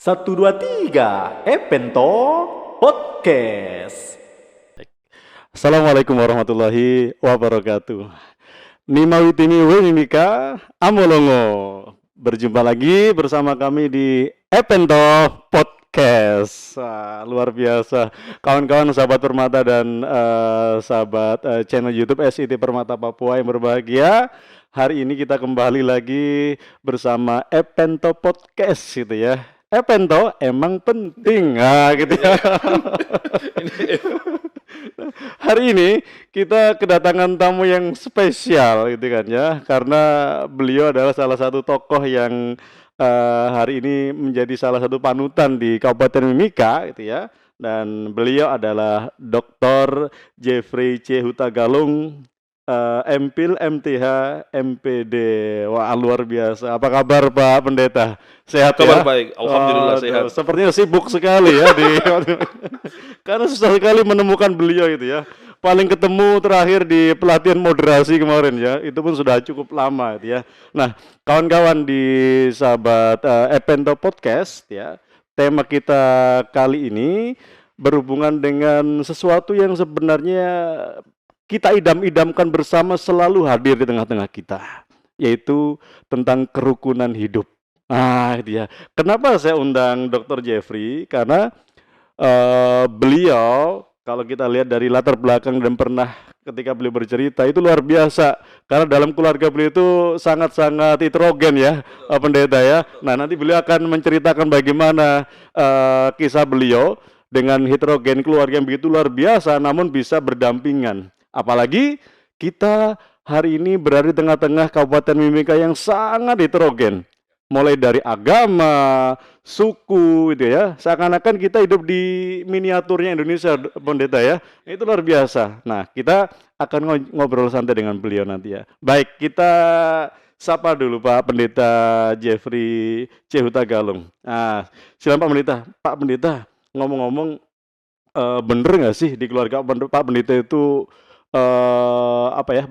Satu dua tiga, Epento Podcast. Assalamualaikum warahmatullahi wabarakatuh. Nima witini Mimika Amolongo. Berjumpa lagi bersama kami di Epento Podcast. Luar biasa, kawan-kawan sahabat Permata dan sahabat channel YouTube SIT Permata Papua yang berbahagia. Hari ini kita kembali lagi bersama Epento Podcast gitu ya. Epento emang penting, gitu ya. Hari ini kita kedatangan tamu yang spesial gitu kan ya, karena beliau adalah salah satu tokoh yang hari ini menjadi salah satu panutan di Kabupaten Mimika gitu ya. Dan beliau adalah Dr. Jeffrey C. Hutagalung, MPhil, MTH, MPD. Wah, luar biasa. Apa kabar Pak Pendeta? Sehat Kabar ya? baik, alhamdulillah sehat. Sepertinya sibuk sekali ya karena susah sekali menemukan beliau itu ya. Paling ketemu terakhir di pelatihan moderasi kemarin ya. Itu pun sudah cukup lama itu ya. Nah, kawan-kawan di sahabat Epento Podcast ya. Tema kita kali ini berhubungan dengan sesuatu yang sebenarnya kita idam-idamkan bersama selalu hadir di tengah-tengah kita, yaitu tentang kerukunan hidup. Dia. Kenapa saya undang Dr. Jeffrey? Karena beliau, kalau kita lihat dari latar belakang dan pernah ketika beliau bercerita, itu luar biasa. Karena dalam keluarga beliau itu sangat-sangat heterogen ya, pendeta ya. Nah, nanti beliau akan menceritakan bagaimana kisah beliau dengan heterogen keluarga yang begitu luar biasa, namun bisa berdampingan. Apalagi kita hari ini berada di tengah-tengah Kabupaten Mimika yang sangat heterogen. Mulai dari agama, suku gitu ya. Seakan-akan kita hidup di miniaturnya Indonesia, pendeta ya. Itu luar biasa. Nah, kita akan ngobrol santai dengan beliau nanti ya. Baik, kita sapa dulu Pak Pendeta Jeffrey C. Hutagalung. Nah, silakan Pak Pendeta. Pak Pendeta, ngomong-ngomong, bener nggak sih di keluarga Pak Pendeta itu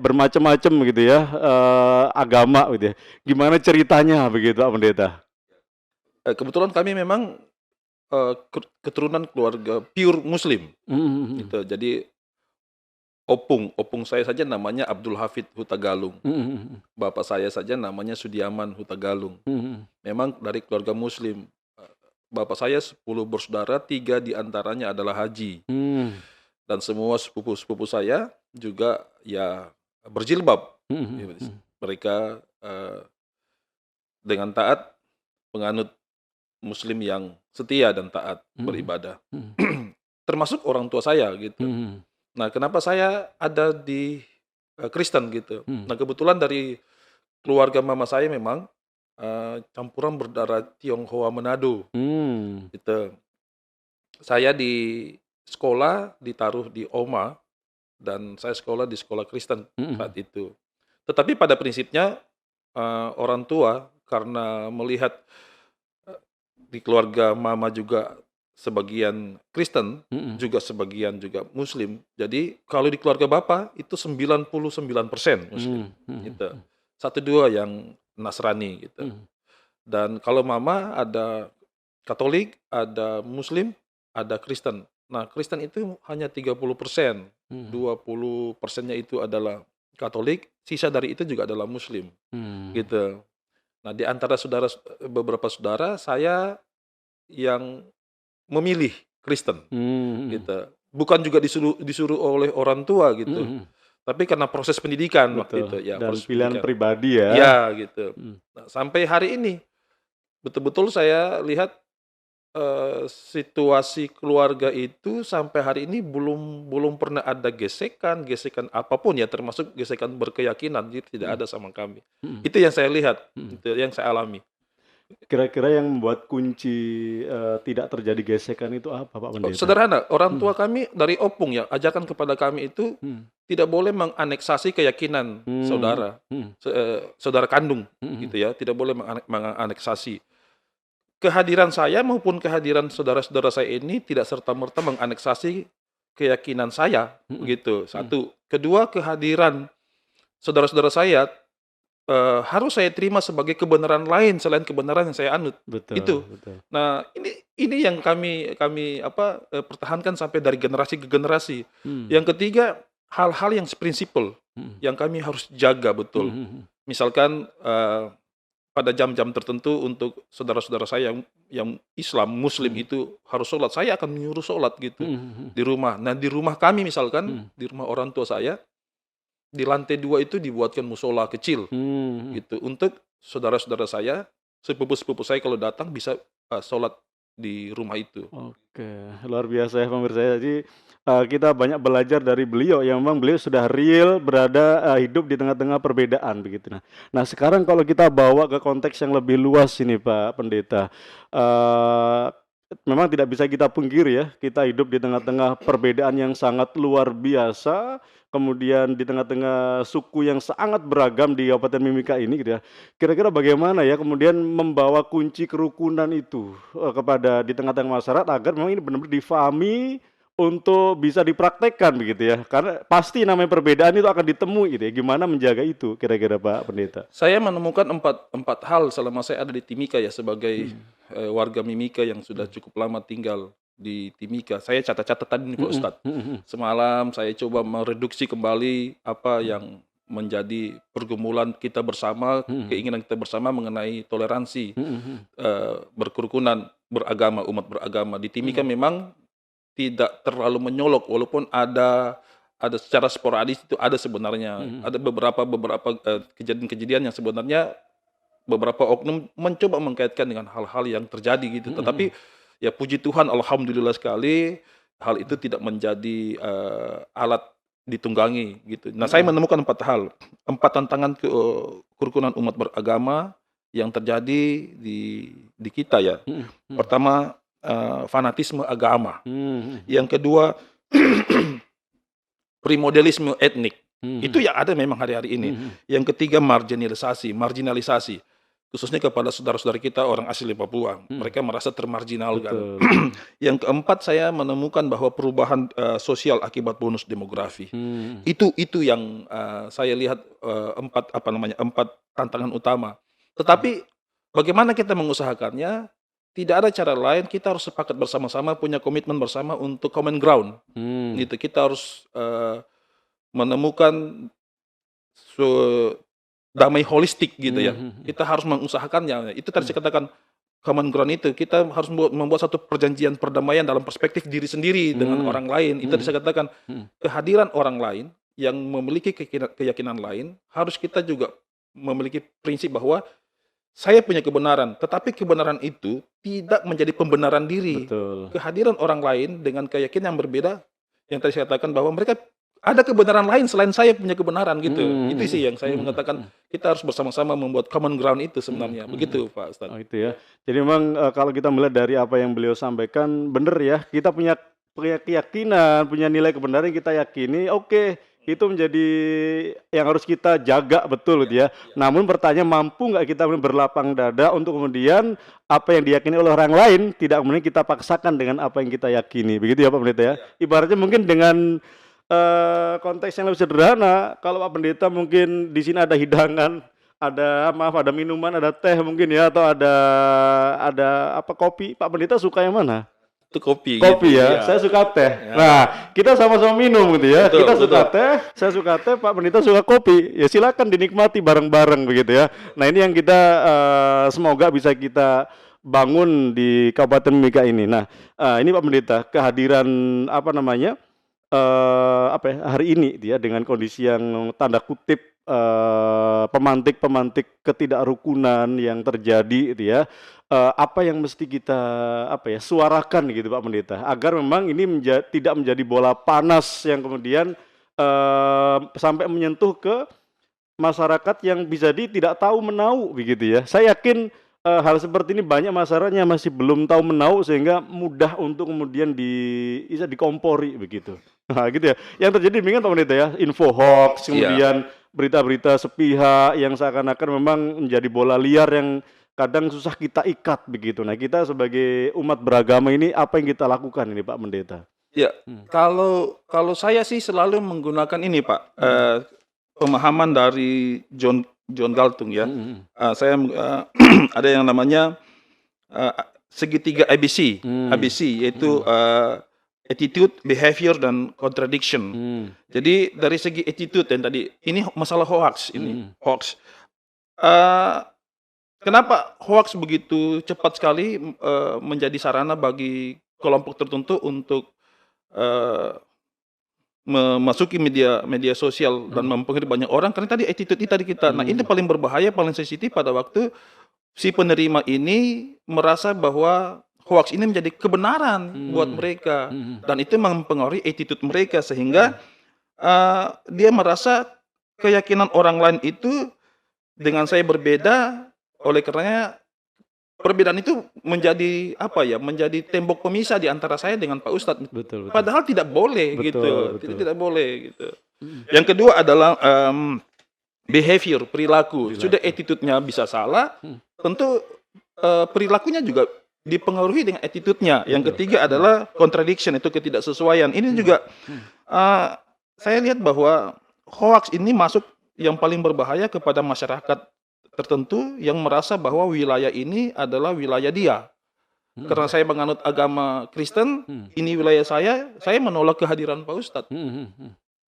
bermacam-macam gitu ya, agama gitu ya. Gimana ceritanya begitu Pak Pendeta? Kebetulan kami memang keturunan keluarga pure Muslim, gitu. Jadi opung saya saja namanya Abdul Hafid Hutagalung, bapak saya saja namanya Sudiaman Hutagalung. Memang dari keluarga Muslim. Bapak saya 10 bersaudara, 3 diantaranya adalah haji. Dan semua sepupu-sepupu saya juga ya berjilbab. Mereka dengan taat penganut Muslim yang setia dan taat beribadah. Termasuk orang tua saya gitu. Nah, kenapa saya ada di Kristen gitu. Nah, kebetulan dari keluarga mama saya memang campuran berdarah Tionghoa Manado. Gitu. Saya di sekolah ditaruh di Oma dan saya sekolah di sekolah Kristen saat itu. Tetapi pada prinsipnya orang tua karena melihat di keluarga mama juga sebagian Kristen, juga sebagian juga Muslim. Jadi kalau di keluarga bapak itu 99% Muslim. Gitu. 1-2 yang Nasrani gitu. Dan kalau mama ada Katolik, ada Muslim, ada Kristen. Nah, Kristen itu hanya 30%. 20%-nya itu adalah Katolik, sisa dari itu juga adalah Muslim. Gitu. Nah, di antara beberapa saudara, saya yang memilih Kristen. Gitu. Bukan juga disuruh oleh orang tua gitu. Tapi karena proses pendidikan waktu itu ya. Dan proses pilihan pendidikan. pribadi ya. Ya, gitu. Nah, sampai hari ini betul-betul saya lihat situasi keluarga itu sampai hari ini belum pernah ada gesekan apapun ya, termasuk gesekan berkeyakinan, jadi tidak ada sama kami. Itu yang saya lihat, itu yang saya alami. Kira-kira yang membuat kunci tidak terjadi gesekan itu apa Pak Pendeta? Sederhana, orang tua kami dari opung ya, ajarkan kepada kami itu tidak boleh menganeksasi keyakinan saudara kandung gitu ya, tidak boleh menganeksasi. Kehadiran saya maupun kehadiran saudara-saudara saya ini tidak serta-merta menganeksasi keyakinan saya, begitu. Satu. Kedua, kehadiran saudara-saudara saya harus saya terima sebagai kebenaran lain selain kebenaran yang saya anut. Betul, Itu. betul. Nah, ini yang kami pertahankan sampai dari generasi ke generasi. Hmm, Yang ketiga, hal-hal yang prinsipal hmm, yang kami harus jaga betul. hmm, hmm, Misalkan pada jam-jam tertentu untuk saudara-saudara saya yang Islam, Muslim hmm, itu harus sholat, saya akan menyuruh sholat gitu hmm, hmm, di rumah. Nah, di rumah kami misalkan, hmm, di rumah orang tua saya, di lantai 2 itu dibuatkan musola kecil hmm. gitu untuk saudara-saudara saya, sepupu-sepupu saya kalau datang bisa sholat di rumah itu. Oke, luar biasa ya pemirsa ya. Jadi kita banyak belajar dari beliau yang memang beliau sudah real berada hidup di tengah-tengah perbedaan begitu. Nah, sekarang kalau kita bawa ke konteks yang lebih luas ini Pak Pendeta, eh, memang tidak bisa kita pungkiri ya, kita hidup di tengah-tengah perbedaan yang sangat luar biasa, kemudian di tengah-tengah suku yang sangat beragam di Kabupaten Mimika ini gitu ya. Kira-kira bagaimana ya kemudian membawa kunci kerukunan itu kepada di tengah-tengah masyarakat agar memang ini benar-benar difahami untuk bisa dipraktekkan begitu ya. Karena pasti namanya perbedaan itu akan ditemui gitu ya. Gimana menjaga itu kira-kira Pak Pendeta? Saya menemukan empat hal selama saya ada di Timika ya sebagai Hmm. warga Mimika yang sudah cukup lama tinggal di Timika. Saya catat-catat tadi nih Pak Mhm, Ustadz. mhm, mhm, Semalam saya coba mereduksi kembali apa yang menjadi pergumulan kita bersama, mhm, keinginan kita bersama mengenai toleransi, mhm, mhm, berkerukunan beragama, umat beragama. Di Timika mhm, memang tidak terlalu menyolok walaupun ada secara sporadis itu ada sebenarnya. mhm, Ada beberapa kejadian-kejadian yang sebenarnya beberapa oknum mencoba mengkaitkan dengan hal-hal yang terjadi gitu. mhm, Tetapi mhm, ya puji Tuhan alhamdulillah sekali hal itu tidak menjadi alat ditunggangi gitu. Nah, saya mhm, menemukan 4 hal, 4 tantangan kerukunan umat beragama yang terjadi di kita ya. mhm, mhm, Pertama, fanatisme agama. mhm, Yang kedua, primodelisme etnik. Itu mhm, yang ada memang hari-hari ini. mhm, Yang ketiga, marginalisasi, khususnya kepada saudara-saudara kita orang asli Papua. mhm. Mereka merasa termarginalkan. Betul, betul. Yang keempat, saya menemukan bahwa perubahan sosial akibat bonus demografi. Mhm, Itu yang saya lihat empat tantangan utama. Tetapi bagaimana kita mengusahakannya? Tidak ada cara lain, kita harus sepakat bersama-sama, punya komitmen bersama untuk common ground. mhm, Gitu, kita harus menemukan su damai holistik gitu ya. mhm, mhm, Kita harus mengusahakannya. Itu tadi mhm, saya katakan common ground itu, kita harus membuat satu perjanjian perdamaian dalam perspektif diri sendiri dengan mhm, orang lain. Itu tadi mhm, saya katakan, mhm. kehadiran orang lain yang memiliki keyakinan lain, harus kita juga memiliki prinsip bahwa saya punya kebenaran, tetapi kebenaran itu tidak menjadi pembenaran diri. Betul. Kehadiran orang lain dengan keyakinan yang berbeda, yang tadi saya katakan bahwa mereka ada kebenaran lain selain saya punya kebenaran gitu. Mhm, Itu mhm, sih yang saya mhm, mengatakan mhm, kita harus bersama-sama membuat common ground itu mhm, sebenarnya. mhm, mhm. Begitu Pak Ustadz. Oh itu ya. Jadi memang kalau kita melihat dari apa yang beliau sampaikan, benar ya, kita punya keyakinan, punya nilai kebenaran yang kita yakini, oke, itu menjadi yang harus kita jaga betul gitu ya. Namun pertanyaan mampu nggak kita berlapang dada untuk kemudian apa yang diyakini oleh orang lain tidak kemudian kita paksakan dengan apa yang kita yakini. Begitu ya Pak Pendeta ya. Ibaratnya mungkin dengan konteks yang lebih sederhana, kalau Pak Pendeta mungkin di sini ada hidangan, ada minuman, ada teh mungkin ya, atau ada apa kopi. Pak Pendeta suka yang mana? Itu kopi gitu. Kopi ya, Iya. saya suka teh. Ya. Nah, kita sama-sama minum gitu ya. Betul, Kita suka betul. teh, saya suka teh, Pak Pendeta suka kopi. Ya silakan dinikmati bareng-bareng begitu ya. Nah, ini yang kita semoga bisa kita bangun di Kabupaten Mimika ini. Nah, ini Pak Pendeta, kehadiran apa namanya? Apa ya, hari ini dia dengan kondisi yang tanda kutip pemantik-pemantik ketidakrukunan yang terjadi gitu ya. Apa yang mesti kita apa ya suarakan gitu Pak Pendeta agar memang ini tidak menjadi bola panas yang kemudian sampai menyentuh ke masyarakat yang bisa tidak tahu menau begitu ya. Saya yakin hal seperti ini banyak masyarakat yang masih belum tahu menau sehingga mudah untuk kemudian bisa dikompori begitu. Nah, gitu ya. Yang terjadi dengan Pak Pendeta ya, info hoax, Iya. kemudian berita-berita sepihak yang seakan-akan memang menjadi bola liar yang kadang susah kita ikat begitu. Nah, kita sebagai umat beragama ini apa yang kita lakukan ini Pak Pendeta? Ya, Hmm. kalau saya sih selalu menggunakan ini Pak, Hmm. pemahaman dari John Galtung ya. Saya ada yang namanya segitiga ABC, yaitu attitude, behavior, dan contradiction. Jadi dari segi attitude yang tadi, ini masalah hoax ini, hoax. Kenapa hoax begitu cepat sekali menjadi sarana bagi kelompok tertentu untuk memasuki media sosial dan mempengaruhi banyak orang? Karena tadi attitude ini tadi kita. Nah, ini paling berbahaya, paling sensitif pada waktu si penerima ini merasa bahwa hoax ini menjadi kebenaran buat mereka, dan itu mempengaruhi attitude mereka sehingga dia merasa keyakinan orang lain itu dengan saya berbeda. Oleh karenanya perbedaan itu menjadi menjadi tembok pemisah di antara saya dengan Pak Ustadz. Betul. Padahal tidak boleh gitu. Betul. Tidak boleh gitu. Yang kedua adalah behavior, perilaku. Sudah attitude-nya bisa salah, tentu perilakunya juga dipengaruhi dengan attitude-nya. Yang ketiga adalah contradiction, itu ketidaksesuaian. Ini juga saya lihat bahwa hoax ini masuk yang paling berbahaya kepada masyarakat tertentu yang merasa bahwa wilayah ini adalah wilayah dia. Karena saya menganut agama Kristen, ini wilayah saya menolak kehadiran Pak Ustadz.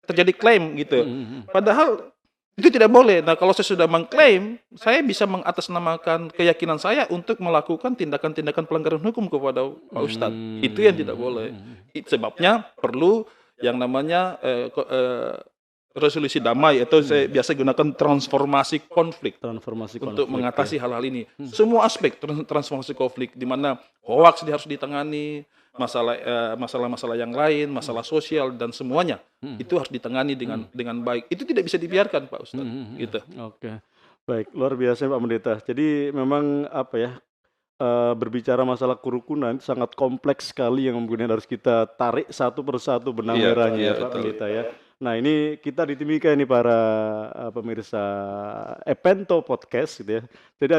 Terjadi klaim gitu. Padahal itu tidak boleh. Nah, kalau saya sudah mengklaim, saya bisa mengatasnamakan keyakinan saya untuk melakukan tindakan-tindakan pelanggaran hukum kepada Pak Ustadz. Itu yang tidak boleh. Sebabnya perlu yang namanya resolusi damai, atau saya biasa gunakan transformasi konflik untuk mengatasi hal-hal ini. Semua aspek transformasi konflik, di mana hoax harus ditangani, masalah-masalah yang lain, masalah sosial dan semuanya itu harus ditangani dengan baik. Itu tidak bisa dibiarkan, Pak Ustadz. Gitu. Oke, baik, luar biasa Pak Pendeta. Jadi memang berbicara masalah kerukunan sangat kompleks sekali yang kemudian harus kita tarik satu persatu benang merahnya, Pak Pendeta ya. Nah, ini kita di Timika ini para pemirsa Epento Podcast gitu ya. Jadi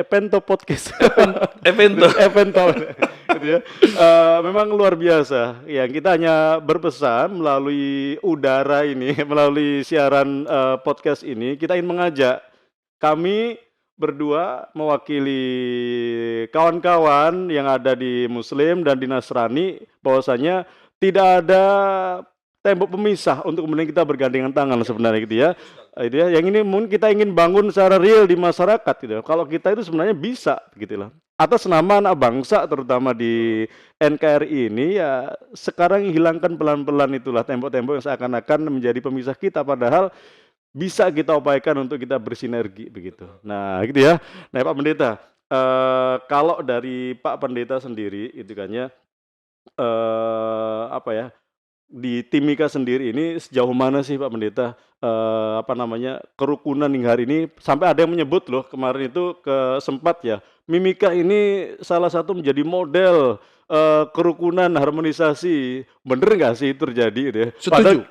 Epento Podcast. Epento gitu ya. Memang luar biasa. Ya, kita hanya berpesan melalui udara ini, melalui siaran podcast ini, kita ingin mengajak kami berdua mewakili kawan-kawan yang ada di Muslim dan di Nasrani, bahwasanya tidak ada tembok pemisah untuk kemudian kita bergandengan tangan sebenarnya gitu ya. Itu ya. Yang ini mungkin kita ingin bangun secara real di masyarakat gitu. Kalau kita itu sebenarnya bisa gitu lah. Atas nama anak bangsa terutama di NKRI ini ya, sekarang hilangkan pelan-pelan itulah tembok-tembok yang seakan-akan menjadi pemisah kita, padahal bisa kita upayakan untuk kita bersinergi begitu. Nah, gitu ya. Nah, Pak Pendeta, kalau dari Pak Pendeta sendiri itu kan ya, di Timika sendiri ini sejauh mana sih Pak Pendeta kerukunan hingga hari ini, sampai ada yang menyebut loh kemarin itu sempat ya, Mimika ini salah satu menjadi model kerukunan, harmonisasi. Bener nggak sih itu terjadi gitu ya? Setuju.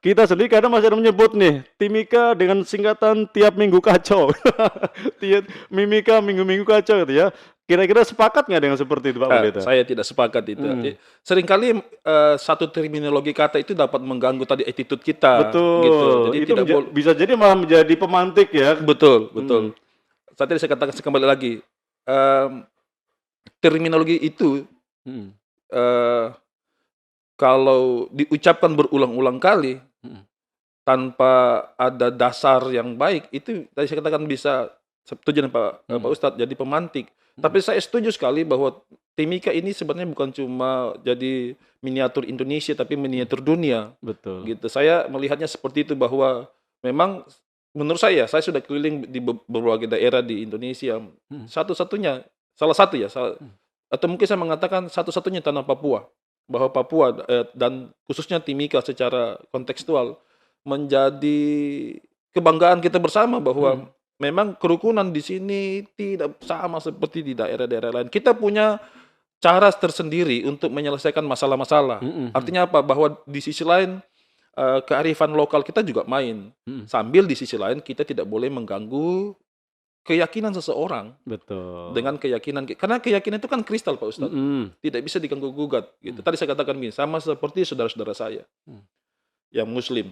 Kita sendiri kadang masih ada menyebut nih Timika dengan singkatan tiap minggu kacau. Mimika minggu-minggu kacau gitu ya. Kira-kira sepakat nggak dengan seperti itu Pak Pendeta? Saya tidak sepakat itu. Seringkali satu terminologi kata itu dapat mengganggu tadi attitude kita. Betul. Gitu. Jadi itu bisa jadi malah menjadi pemantik ya. Betul. Tadi saya katakan kembali lagi, terminologi itu kalau diucapkan berulang-ulang kali tanpa ada dasar yang baik, itu tadi saya katakan bisa setuju dengan Pak Ustadz, jadi pemantik. Tapi saya setuju sekali bahwa Timika ini sebenarnya bukan cuma jadi miniatur Indonesia, tapi miniatur dunia. Betul. Gitu. Saya melihatnya seperti itu, bahwa memang menurut saya sudah keliling di berbagai daerah di Indonesia. Salah satu atau mungkin saya mengatakan satu-satunya tanah Papua. Bahwa Papua dan khususnya Timika secara kontekstual menjadi kebanggaan kita bersama, bahwa memang kerukunan di sini tidak sama seperti di daerah-daerah lain. Kita punya cara tersendiri untuk menyelesaikan masalah-masalah. Artinya apa? Bahwa di sisi lain kearifan lokal kita juga main. Sambil di sisi lain kita tidak boleh mengganggu keyakinan seseorang. Betul. Dengan keyakinan, karena keyakinan itu kan kristal Pak Ustadz. Tidak bisa diganggu-gugat. Gitu. Tadi saya katakan gini, sama seperti saudara-saudara saya yang Muslim.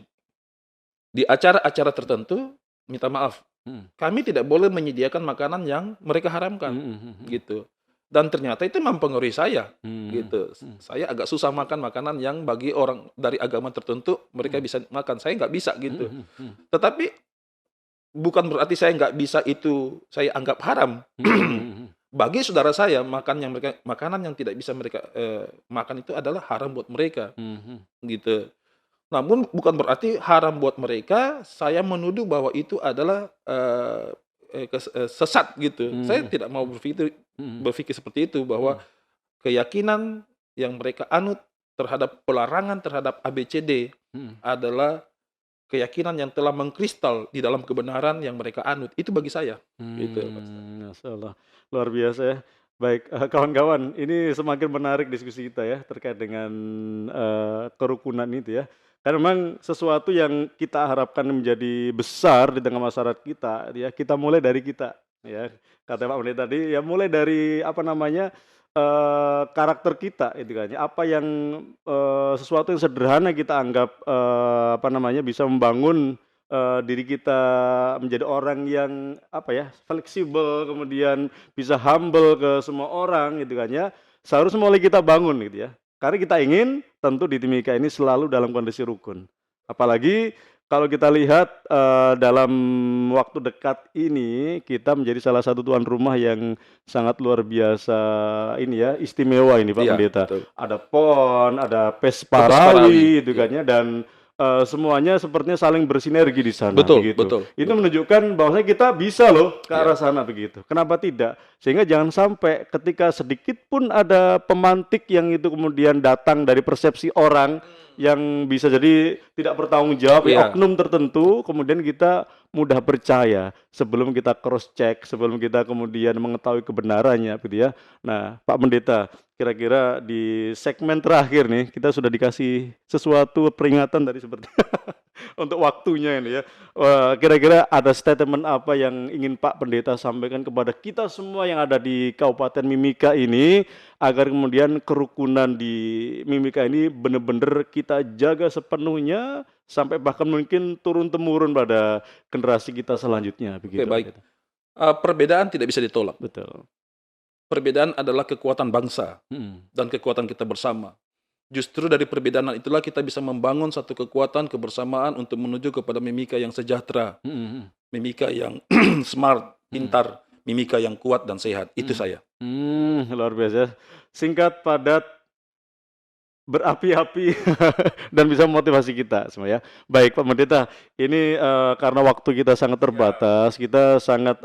Di acara-acara tertentu minta maaf, Hmm. kami tidak boleh menyediakan makanan yang mereka haramkan, gitu. Dan ternyata itu mempengaruhi saya, gitu. Saya agak susah makan makanan yang bagi orang dari agama tertentu mereka bisa makan, saya nggak bisa gitu. Tetapi bukan berarti saya nggak bisa itu saya anggap haram. Bagi saudara saya makanan yang tidak bisa mereka makan itu adalah haram buat mereka, gitu. Namun bukan berarti haram buat mereka, saya menuduh bahwa itu adalah, sesat gitu. Saya tidak mau berpikir seperti itu, bahwa keyakinan yang mereka anut terhadap pelarangan terhadap ABCD adalah keyakinan yang telah mengkristal di dalam kebenaran yang mereka anut. Itu bagi saya, gitu, Mas. Masyaallah, luar biasa ya. Baik, kawan-kawan, ini semakin menarik diskusi kita ya terkait dengan kerukunan itu ya. Karena memang sesuatu yang kita harapkan menjadi besar di tengah masyarakat kita, ya kita mulai dari kita, ya. Kata Pak Pendeta tadi, ya mulai dari apa namanya karakter kita, itu kan. Ya. Apa yang sesuatu yang sederhana kita anggap apa namanya bisa membangun diri kita menjadi orang yang apa ya fleksibel, kemudian bisa humble ke semua orang gitu kan ya, seharusnya mulai kita bangun gitu ya, karena kita ingin tentu di Timika ini selalu dalam kondisi rukun, apalagi kalau kita lihat dalam waktu dekat ini kita menjadi salah satu tuan rumah yang sangat luar biasa ini ya, istimewa ini Pak Iya, Pendeta. betul. Ada PON, ada Pes Pesparawi gitu iya. kan ya, dan semuanya sepertinya saling bersinergi di sana Betul, begitu. betul, Itu betul. menunjukkan bahwasanya kita bisa loh ke Iya. arah sana begitu. Kenapa tidak? Sehingga jangan sampai ketika sedikit pun ada pemantik yang itu kemudian datang dari persepsi orang yang bisa jadi tidak bertanggung jawab, Iya. oknum tertentu, kemudian kita mudah percaya sebelum kita cross check, sebelum kita kemudian mengetahui kebenarannya gitu ya. Nah, Pak Pendeta, kira-kira di segmen terakhir nih kita sudah dikasih sesuatu peringatan tadi seperti untuk waktunya ini ya. Kira-kira ada statement apa yang ingin Pak Pendeta sampaikan kepada kita semua yang ada di Kabupaten Mimika ini agar kemudian kerukunan di Mimika ini benar-benar kita jaga sepenuhnya sampai bahkan mungkin turun-temurun pada generasi kita selanjutnya Oke, begitu Pak baik. Pendeta. Perbedaan tidak bisa ditolak. Betul. Perbedaan adalah kekuatan bangsa dan kekuatan kita bersama. Justru dari perbedaan itulah kita bisa membangun satu kekuatan kebersamaan untuk menuju kepada Mimika yang sejahtera, Mimika yang smart, pintar, Mimika yang kuat dan sehat. Itu saya. Luar biasa. Singkat, padat, berapi-api dan bisa memotivasi kita semua ya. Baik Pak Pendeta, ini karena waktu kita sangat terbatas, kita sangat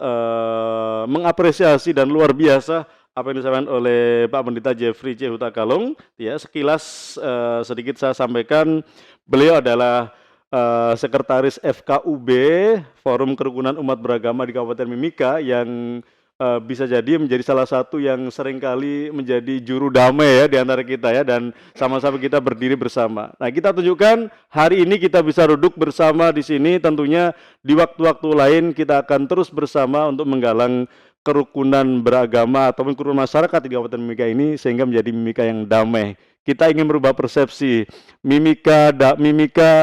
mengapresiasi dan luar biasa apa yang disampaikan oleh Pak Pendeta Jeffrey C. Huta Galung. Ya, sekilas sedikit saya sampaikan, beliau adalah Sekretaris FKUB, Forum Kerukunan Umat Beragama di Kabupaten Mimika, yang bisa jadi menjadi salah satu yang seringkali menjadi juru damai ya di antara kita ya, dan sama-sama kita berdiri bersama. Nah, kita tunjukkan hari ini kita bisa duduk bersama di sini, tentunya di waktu-waktu lain kita akan terus bersama untuk menggalang kerukunan beragama ataupun kerukunan masyarakat di Kabupaten Mimika ini sehingga menjadi Mimika yang damai. Kita ingin merubah persepsi Mimika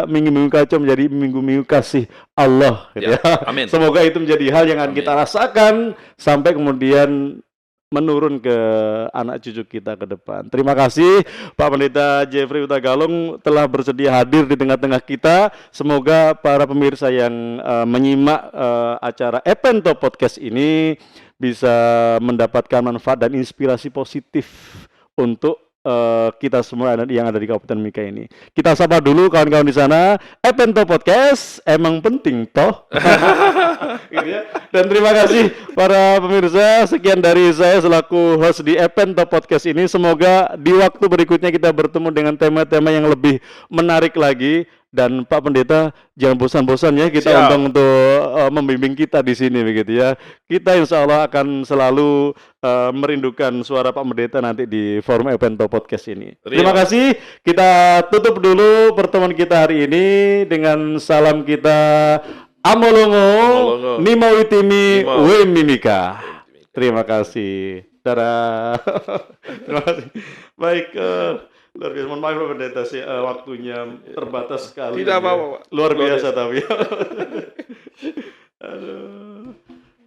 minggu-minggu kacau menjadi minggu-minggu kasih Allah gitu ya. Amin. Semoga itu menjadi hal yang akan kita rasakan sampai kemudian menurun ke anak cucu kita ke depan. Terima kasih Pak Pendeta Jeffrey Huta Galung telah bersedia hadir di tengah-tengah kita. Semoga para pemirsa yang menyimak acara Epento Podcast ini bisa mendapatkan manfaat dan inspirasi positif untuk kita semua yang ada di Kabupaten Mimika ini. Kita sapa dulu kawan-kawan di sana. Epento Podcast emang penting toh. Gitu ya. Dan terima kasih para pemirsa. Sekian dari saya selaku host di Epento Podcast ini. Semoga di waktu berikutnya kita bertemu dengan tema-tema yang lebih menarik lagi. Dan Pak Pendeta jangan bosan-bosan ya kita undang untuk membimbing kita di sini begitu ya. Kita insya Allah akan selalu merindukan suara Pak Pendeta nanti di forum Epento Podcast ini. Terima kasih. Kita tutup dulu pertemuan kita hari ini dengan salam kita Amolongo, Nimawitimi, Wemimika. Terima kasih. Dadah. Terima kasih. Baik. Luar biasa, mohon maaf Pak Pendeta sih waktunya terbatas sekali. Tidak apa-apa, Pak. Luar biasa tapi. Aduh.